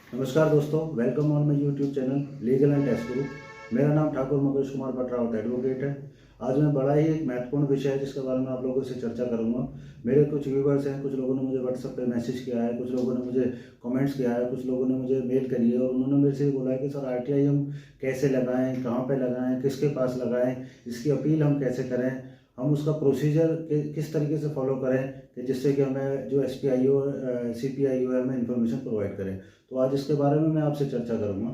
नमस्कार दोस्तों, welcome on my YouTube channel legal and tax गुरु। मेरा नाम ठाकुर मंगेश कुमार भट्टरावत एडवोकेट है। आज मैं बड़ा ही एक महत्वपूर्ण विषय है जिसके बारे में आप लोगों से चर्चा करूंगा। मेरे कुछ व्यूवर्स हैं, कुछ लोगों ने मुझे व्हाट्सएप पे मैसेज किया है, कुछ लोगों ने मुझे कमेंट्स किया है, कुछ लोगों ने मुझे मेल करी है और उन्होंने मेरे से बोला है कि सर आरटीआई हम कैसे लगाएं, कहाँ पे लगाएं, किसके पास लगाएं, इसकी अपील हम कैसे करें, हम उसका प्रोसीजर किस तरीके से फॉलो करें कि जिससे कि हमें जो SPIO CPIO है हमें इन्फॉर्मेशन प्रोवाइड करें। तो आज इसके बारे में मैं आपसे चर्चा करूंगा।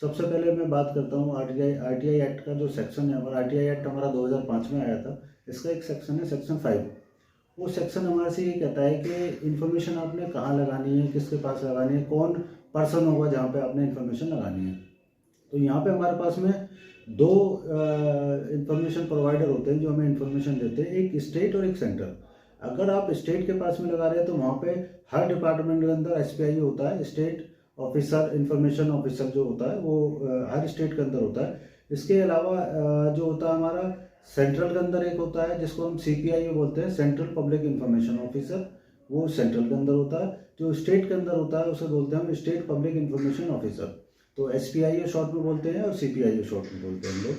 सबसे पहले मैं बात करता हूँ आरटीआई एक्ट का जो सेक्शन है हमारा। आरटीआई एक्ट हमारा 2005 में आया था। इसका एक सेक्शन है सेक्शन 5। वो सेक्शन हमारे से ये कहता है कि इन्फॉर्मेशन आपने कहाँ लगानी है, किसके पास लगानी है, कौन पर्सन होगा जहाँ पे आपने इन्फॉर्मेशन लगानी है। तो यहाँ पे हमारे पास में दो इंफॉर्मेशन प्रोवाइडर होते हैं जो हमें इन्फॉर्मेशन देते हैं, एक स्टेट और एक सेंटर। अगर आप स्टेट के पास में लगा रहे हैं तो वहाँ पे हर डिपार्टमेंट के अंदर SPIO होता है, स्टेट ऑफिसर इंफॉर्मेशन ऑफिसर जो होता है वो हर स्टेट के अंदर होता है। इसके अलावा जो होता है हमारा सेंट्रल के अंदर एक होता है जिसको हम CPIO बोलते हैं, सेंट्रल पब्लिक इंफॉर्मेशन ऑफिसर। वो सेंट्रल के अंदर होता है। जो स्टेट के अंदर होता है उसे बोलते हैं हम स्टेट पब्लिक इंफॉर्मेशन ऑफिसर। तो SPIO शॉर्ट में बोलते हैं और CPIO शॉर्ट में बोलते हैं हम लोग।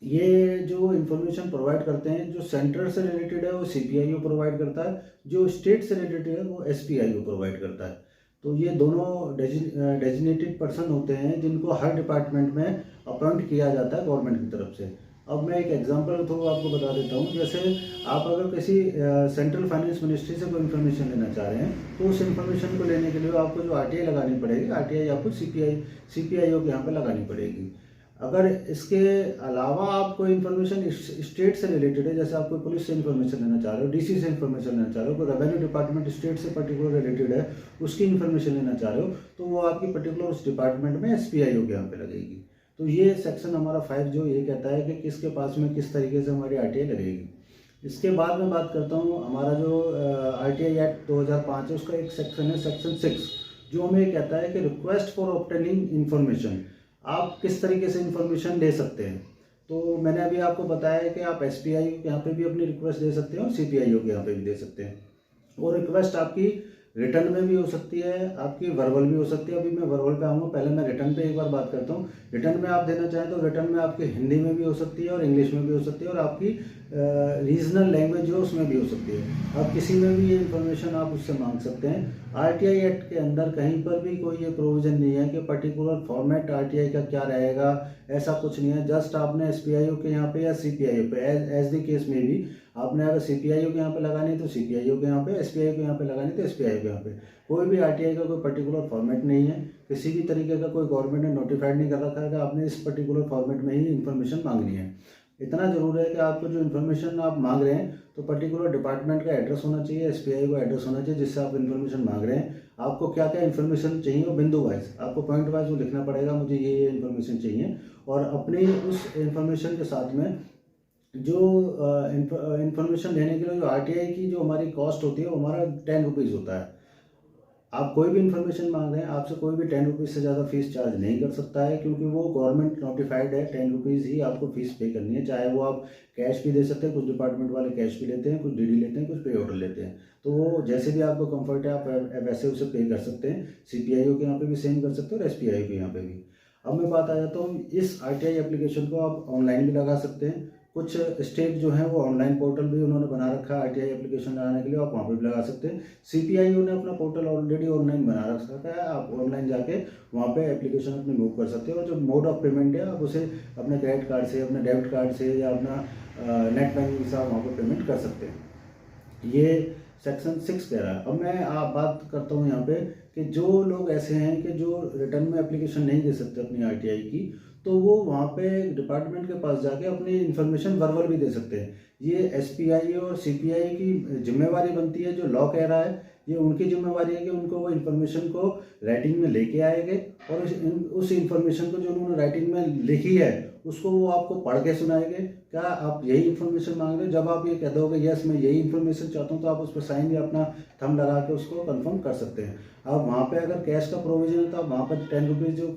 ये जो इन्फॉर्मेशन प्रोवाइड करते हैं, जो सेंटर से रिलेटेड है वो CPIO प्रोवाइड करता है, जो स्टेट से रिलेटेड है वो SPIO प्रोवाइड करता है। तो ये दोनों डेजिग्नेटेड पर्सन होते हैं जिनको हर डिपार्टमेंट में अपॉइंट किया जाता है गवर्नमेंट की तरफ से। अब मैं एक एग्जांपल के थ्रू आपको बता देता हूँ। जैसे आप अगर किसी सेंट्रल फाइनेंस मिनिस्ट्री से कोई इन्फॉर्मेशन लेना चाह रहे हैं तो उस इन्फॉर्मेशन को लेने के लिए आपको जो RTI लगानी पड़ेगी, RTI आपको CPIO के यहाँ पे लगानी पड़ेगी। अगर इसके अलावा आप कोई इन्फॉर्मेशन स्टेट से रिलेटेड है, जैसे आप कोई पुलिस से इन्फॉर्मेशन लेना चाह रहे हो, DC से इन्फॉर्मेशन लेना चाह रहे हो, कोई रेवेन्यू डिपार्टमेंट स्टेट से पर्टिकुलर रिलेटेड है उसकी इन्फॉर्मेशन लेना चाह रहे हो, तो वो आपकी पर्टिकुलर उस डिपार्टमेंट में SPIO के यहाँ पे लगेगी। तो ये सेक्शन हमारा 5 जो ये कहता है कि किसके पास में किस तरीके से हमारी RTI लगेगी। इसके बाद में बात करता हूँ हमारा जो RTI एक्ट 2005 है, उसका एक सेक्शन है सेक्शन 6, जो हमें कहता है कि रिक्वेस्ट फॉर ऑब्टेनिंग इन्फॉर्मेशन, आप किस तरीके से इन्फॉर्मेशन ले सकते हैं। तो मैंने अभी आपको बताया है कि आप SPIO के यहाँ पे भी अपनी रिक्वेस्ट दे सकते हैं और CPIO के यहाँ पे भी दे सकते हैं। और रिक्वेस्ट आपकी रिटर्न में भी हो सकती है, आपकी वर्बल भी हो सकती है। अभी मैं वर्बल पे आऊँगा, पहले मैं रिटर्न पे एक बार बात करता हूँ। रिटर्न में आप देना चाहें तो रिटर्न में आपकी हिंदी में भी हो सकती है और इंग्लिश में भी हो सकती है और आपकी रीजनल लैंग्वेज जो उसमें भी हो सकती है। आप किसी में भी ये इन्फॉर्मेशन आप उससे मांग सकते हैं। RTI एक्ट के अंदर कहीं पर भी कोई ये प्रोविज़न नहीं है कि पर्टिकुलर फॉर्मेट RTI का क्या रहेगा, ऐसा कुछ नहीं है। जस्ट आपने SPIO के यहाँ पे या CPIO पे एज द केस में भी आपने अगर CPIO के यहाँ पे लगानी है तो CPIO के यहाँ पे, SPIO के यहाँ पे लगानी है तो SPIO के यहाँ पे। कोई भी RTI का कोई पर्टिकुलर फॉर्मेट नहीं है, किसी भी तरीके का कोई गवर्नमेंट ने नोटिफाइड नहीं कर रखा है कि आपने इस पर्टिकुलर फॉर्मेट में ही इन्फॉर्मेशन मांगनी है। इतना जरूर है कि आपको जो इन्फॉर्मेशन आप मांग रहे हैं तो पर्टिकुलर डिपार्टमेंट का एड्रेस होना चाहिए, SPIO का एड्रेस होना चाहिए जिससे आप इन्फॉर्मेशन मांग रहे हैं। आपको क्या क्या इन्फॉर्मेशन चाहिए वो बिंदु वाइज आपको पॉइंट वाइज वो लिखना पड़ेगा, मुझे ये इन्फॉर्मेशन चाहिए। और अपनी उस इन्फॉर्मेशन के साथ में जो इन्फॉर्मेशन लेने के लिए जो RTI की जो हमारी कॉस्ट होती है वो हमारा 10 रुपीज़ होता है। आप कोई भी इन्फॉर्मेशन मांग रहे हैं, आपसे कोई भी 10 रुपीज़ से ज़्यादा फीस चार्ज नहीं कर सकता है, क्योंकि वो गवर्नमेंट नोटिफाइड है। 10 रुपीज़ ही आपको फीस पे करनी है, चाहे वो आप कैश भी दे सकते हैं, कुछ डिपार्टमेंट वाले कैश भी लेते हैं, कुछ DD लेते हैं, कुछ पे ऑर्डर लेते हैं। तो वो जैसे भी आपको कंफर्ट है आप वैसे उसे पे कर सकते हैं। CPIO के यहाँ पे भी सेम कर सकते हैं और SPIO के यहाँ पे भी। अब मैं बात आ जाता हूँ, इस RTI एप्लीकेशन को आप ऑनलाइन भी लगा सकते हैं। कुछ स्टेट जो हैं वो ऑनलाइन पोर्टल भी उन्होंने बना रखा है RTI एप्लीकेशन लगाने के लिए, आप वहाँ पे भी लगा सकते हैं। CPIO ने अपना पोर्टल ऑलरेडी ऑनलाइन बना रखा है, आप ऑनलाइन जाके वहाँ पे एप्लीकेशन अपनी मूव कर सकते हैं। और जो मोड ऑफ पेमेंट है आप उसे अपने क्रेडिट कार्ड से, अपने डेबिट कार्ड से या अपना नेट बैंकिंग से आप वहाँ पर पेमेंट कर सकते हैं। ये सेक्शन 6 कह रहा है। अब मैं आप बात करता हूँ यहाँ पे कि जो लोग ऐसे हैं कि जो रिटर्न में एप्लीकेशन नहीं दे सकते अपनी RTI की, तो वो वहाँ पे डिपार्टमेंट के पास जाके अपनी इन्फॉर्मेशन वर्बल भी दे सकते हैं। ये SPIO और CPI की जिम्मेवारी बनती है, जो लॉ कह रहा है ये उनकी जिम्मेवारी है कि उनको वो इन्फॉर्मेशन को राइटिंग में लेके आएंगे और उस इन्फॉर्मेशन को जो उन्होंने राइटिंग में लिखी है उसको वो आपको पढ़ के सुनाएंगे। क्या आप यही इन्फॉर्मेशन मांग रहे हो? जब आप ये कह दोगे यस मैं यही इन्फॉर्मेशन चाहता हूँ, तो आप उस पर साइन या अपना थंब लगा के उसको कंफर्म कर सकते हैं। अब वहाँ पे अगर कैश का प्रोविजन है तो आप वहाँ पर 10 रुपीज़ जो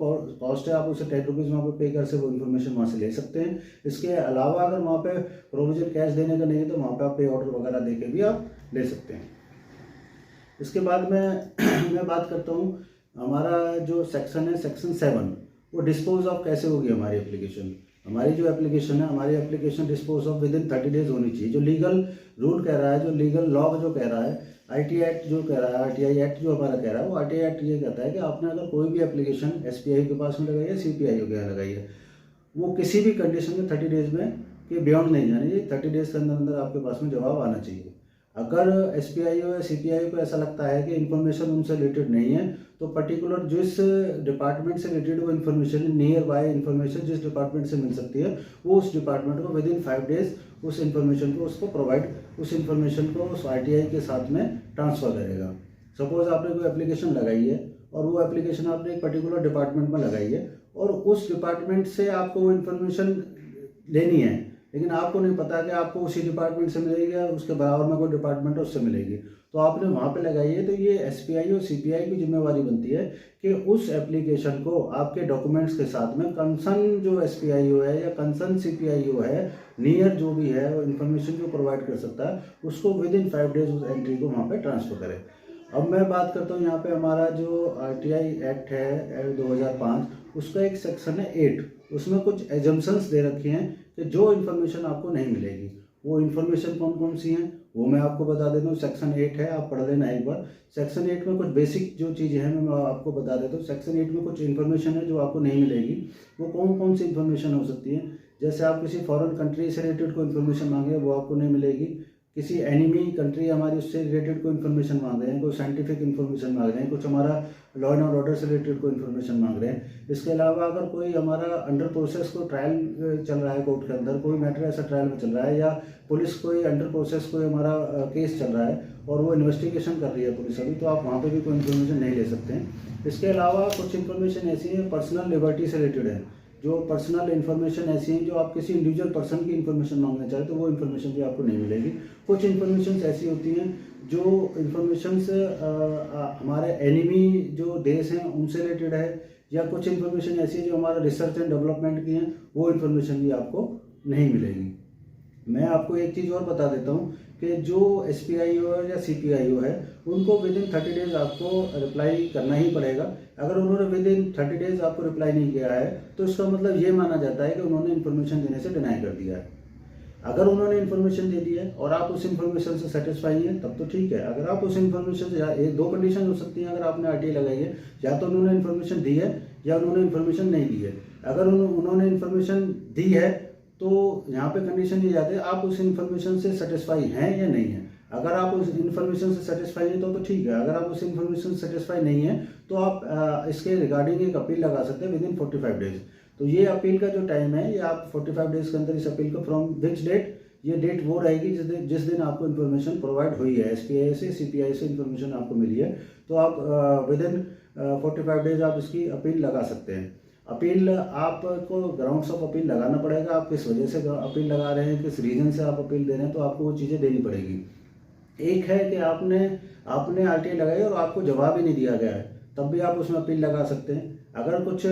कॉस्ट है आप उसे 10 रुपीज़ वहाँ पर पे कर से वो इन्फॉर्मेशन वहाँ से ले सकते हैं। इसके अलावा अगर वहाँ पे प्रोविजन कैश देने का नहीं है तो वहाँ पे आप पे ऑर्डर वगैरह दे के भी आप ले सकते हैं। इसके बाद में मैं बात करता हूँ हमारा जो सेक्शन है सेक्शन 7, वो डिस्पोज ऑफ कैसे होगी हमारी एप्लीकेशन। हमारी जो एप्लीकेशन है, हमारी application dispose of with in 30 days होनी चाहिए। जो लीगल रूल कह रहा है, जो लीगल लॉ जो कह रहा है, आईटी एक्ट जो कह रहा है, आरटीआई एक्ट जो हमारा कह रहा है, वो आरटीआई एक्ट ये कहता है कि आपने अगर कोई भी एप्लीकेशन एसपीआई के पास में लगाई है, सीपीआई के यहाँ लगाई है, वो किसी भी कंडीशन में 30 डेज में के बियॉन्ड नहीं जानी चाहिए। 30 डेज के अंदर अंदर आपके पास में जवाब आना चाहिए। अगर एसपीआई या सीपीआई को ऐसा लगता है कि इन्फॉर्मेशन उनसे रिलेटेड नहीं है, तो पर्टिकुलर जिस डिपार्टमेंट से रिलेटेड वो इन्फॉर्मेशन, नियर बाय इन्फॉर्मेशन जिस डिपार्टमेंट से मिल सकती है, वो उस डिपार्टमेंट को विद इन 5 डेज उस इन्फॉर्मेशन को उसको प्रोवाइड, उस इन्फॉर्मेशन को उस आरटीआई के साथ में ट्रांसफ़र करेगा। सपोज आपने कोई एप्लीकेशन लगाई है और वो एप्लीकेशन आपने एक पर्टिकुलर डिपार्टमेंट में लगाई है और उस डिपार्टमेंट से आपको वो इन्फॉर्मेशन लेनी है, लेकिन आपको नहीं पता कि आपको उसी डिपार्टमेंट से मिलेगी या उसके बराबर में कोई डिपार्टमेंट है उससे मिलेगी, तो आपने वहाँ पे लगाई है। तो ये एसपीआई और सीपीआई की जिम्मेवारी बनती है कि उस एप्लीकेशन को आपके डॉक्यूमेंट्स के साथ में कंसर्न जो एसपीआईओ है या कंसर्न सीपीआईओ है, नियर जो भी है वो इन्फॉर्मेशन जो प्रोवाइड कर सकता है, उसको विद इन 5 डेज उस एंट्री को वहाँ पर ट्रांसफ़र करें। अब मैं बात करता हूँ यहाँ पे हमारा जो आरटीआई एक्ट है 2005, उसका एक सेक्शन है 8, उसमें कुछ एजम्पशंस दे रखी हैं कि जो इन्फॉर्मेशन आपको नहीं मिलेगी, वो इन्फॉर्मेशन कौन कौन सी हैं वो मैं आपको बता देता हूँ। सेक्शन 8 है, आप पढ़ लेना एक बार। सेक्शन 8 में कुछ बेसिक जो चीज़ें हैं मैं आपको बता देता हूँ। सेक्शन 8 में कुछ इन्फॉर्मेशन है जो आपको नहीं मिलेगी। वो कौन कौन सी इन्फॉर्मेशन हो सकती है, जैसे आप किसी फॉरेन कंट्री से रिलेटेड कोई इन्फॉर्मेशन मांगे वो आपको नहीं मिलेगी। किसी एनिमी कंट्री हमारी उससे रिलेटेड कोई इन्फॉर्मेशन मांग रहे हैं, कोई साइंटिफिक इन्फॉर्मेशन मांग रहे हैं, कुछ हमारा लॉ एंड ऑर्डर से रिलेटेड कोई इन्फॉर्मेशन मांग रहे हैं। इसके अलावा अगर कोई हमारा अंडर प्रोसेस कोई ट्रायल चल रहा है कोर्ट के अंदर, कोई मैटर ऐसा ट्रायल में चल रहा है, या पुलिस कोई अंडर प्रोसेस कोई हमारा केस चल रहा है और वो इन्वेस्टिगेशन कर रही है पुलिस अभी, तो आप वहाँ पर भी कोई इन्फॉर्मेशन नहीं ले सकते हैं। इसके अलावा कुछ इन्फॉर्मेशन ऐसी है पर्सनल लिबर्टी से रिलेटेड है, जो पर्सनल इन्फॉर्मेशन ऐसी हैं जो आप किसी इंडिविजुअल पर्सन की इन्फॉर्मेशन मांगना चाहें तो वो इन्फॉर्मेशन भी आपको नहीं मिलेगी। कुछ इन्फॉर्मेशन ऐसी होती हैं जो इन्फॉर्मेशन से हमारे एनिमी जो देश हैं उनसे रिलेटेड है, या कुछ इन्फॉर्मेशन ऐसी है जो हमारा रिसर्च एंड डेवलपमेंट की हैं, वो इन्फॉर्मेशन भी आपको नहीं मिलेगी। मैं आपको एक चीज़ और बता देता हूँ कि जो एसपीआईओ या सीपीआईओ है उनको विद इन 30 डेज आपको रिप्लाई करना ही पड़ेगा। अगर उन्होंने विद इन 30 डेज आपको रिप्लाई नहीं किया है तो इसका मतलब ये माना जाता है कि उन्होंने इन्फॉर्मेशन देने से डिनाई कर दिया है। अगर उन्होंने इन्फॉर्मेशन दे दी है और आप उस इन्फॉर्मेशन से सेटिस्फाई हैं तब तो ठीक है। अगर आप उस इन्फॉर्मेशन से, एक दो कंडीशन हो सकती हैं अगर आपने आरटीआई लगाई है, या तो उन्होंने इन्फॉर्मेशन दी है या उन्होंने इन्फॉर्मेशन नहीं दी है। अगर उन्होंने इन्फॉर्मेशन दी है तो यहाँ पे कंडीशन ये जाती है आप उस इन्फॉर्मेशन से सेटिस्फाई हैं या नहीं है। अगर आप उस इन्फॉर्मेशन से सेटिस्फाई हैं तो ठीक है। अगर आप उस इन्फॉर्मेशन से सेटिस्फाई नहीं है तो आप इसके रिगार्डिंग एक अपील लगा सकते हैं विद इन 45 डेज। तो ये अपील का जो टाइम है ये आप 45 डेज के अंदर इस अपील को फ्रॉम विच डेट, ये डेट वो रहेगी जिस दिन आपको इन्फॉर्मेशन प्रोवाइड हुई है, एसपीआई से सीपीआई से इन्फॉर्मेशन आपको मिली है, तो आप विद इन 45 डेज आप इसकी अपील लगा सकते हैं। अपील आपको ग्राउंड्स ऑफ अपील लगाना पड़ेगा, आप किस वजह से अपील लगा रहे हैं, किस रीज़न से आप अपील दे रहे हैं, तो आपको वो चीज़ें देनी पड़ेगी। एक है कि आपने आरटीआई लगाई और आपको जवाब ही नहीं दिया गया है, तब भी आप उसमें अपील लगा सकते हैं। अगर कुछ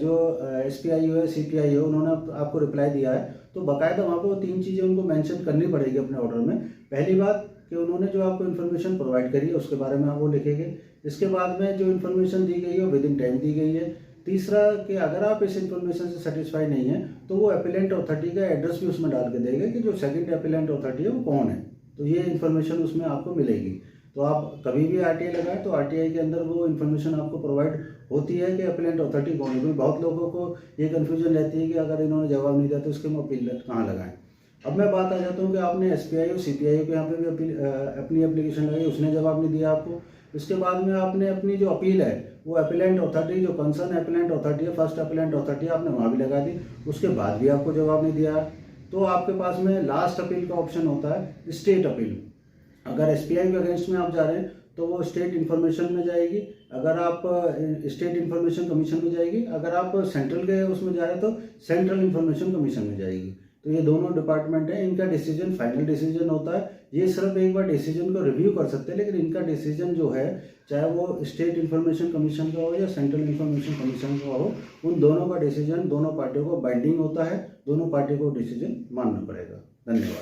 जो एसपीआई है सीपीआई है उन्होंने आपको रिप्लाई दिया है तो बाकायदा वहाँ पर वो 3 चीज़ें उनको मेंशन करनी पड़ेगी अपने ऑर्डर में। पहली बात कि उन्होंने जो आपको इन्फॉर्मेशन प्रोवाइड करी है उसके बारे में आप वो लिखेंगे। इसके बाद में जो इन्फॉर्मेशन दी गई है विद इन टाइम दी गई है। तीसरा कि अगर आप इस इन्फॉर्मेशन से सेटिस्फाई नहीं है तो वो अपीलेंट अथॉरिटी का एड्रेस भी उसमें डाल के देगा कि जो सेकंड अपीलेंट अथॉरिटी है वो कौन है, तो ये इन्फॉर्मेशन उसमें आपको मिलेगी। तो आप कभी भी आरटीआई लगाएं तो आरटीआई के अंदर वो इन्फॉर्मेशन आपको प्रोवाइड होती है कि अपीलेंट अथॉरिटी कौन है। क्योंकि बहुत लोगों को ये कन्फ्यूजन रहती है कि अगर इन्होंने जवाब नहीं दिया तो इसके में अपील कहाँ लगाएं। अब मैं बात आ जाता हूँ कि आपने एसपीआई और सीपीआई को यहाँ पे भी अपनी एप्लीकेशन लगाई, उसने जवाब नहीं दिया आपको। इसके बाद में आपने अपनी जो अपील है वो अपीलेंट अथॉरिटी, जो कंसर्न अपीलेंट अथॉरिटी है, फर्स्ट अपीलेंट अथॉरिटी, आपने वहाँ भी लगा दी, उसके बाद भी आपको जवाब नहीं दिया, तो आपके पास में लास्ट अपील का ऑप्शन होता है स्टेट अपील। अगर एसपीआई के अगेंस्ट में आप जा रहे हैं तो वो स्टेट इन्फॉर्मेशन में जाएगी, अगर आप स्टेट इन्फॉर्मेशन कमीशन में जाएगी, अगर आप सेंट्रल के उसमें जा रहे हैं तो सेंट्रल इन्फॉर्मेशन कमीशन में जाएगी। तो ये दोनों डिपार्टमेंट है, इनका डिसीजन फाइनल डिसीजन होता है। ये सिर्फ एक बार डिसीजन को रिव्यू कर सकते हैं, लेकिन इनका डिसीजन जो है चाहे वो स्टेट इन्फॉर्मेशन कमीशन का हो या सेंट्रल इन्फॉर्मेशन कमीशन का हो, उन दोनों का डिसीजन दोनों पार्टियों को बाइंडिंग होता है, दोनों पार्टियों को डिसीजन मानना पड़ेगा। धन्यवाद।